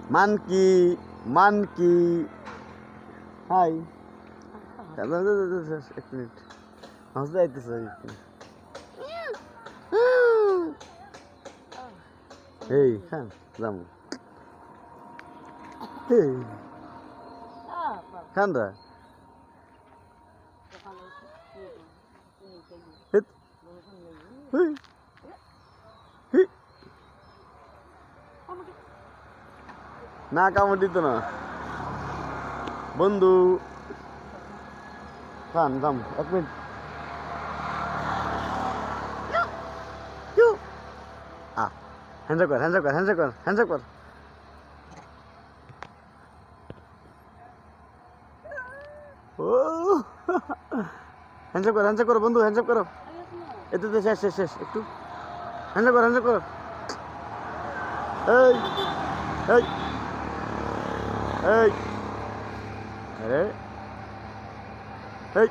monkey monkey high এক minute হাসতে আইতেছে এই খান যাম খান রা না কামড় দিত না বন্ধু খান যাম এক মিনিট হ্যান্ডশেক কর হ্যান্ডশেক কর হ্যান্ডশেক কর হ্যান্ডশেক কর ও হ্যান্ডশেক করো বন্ধু হ্যান্ডশেক করো এতে তো শেষ শেষ শেষ একটু হ্যান্ডশেক করো এই এই এই আরে এই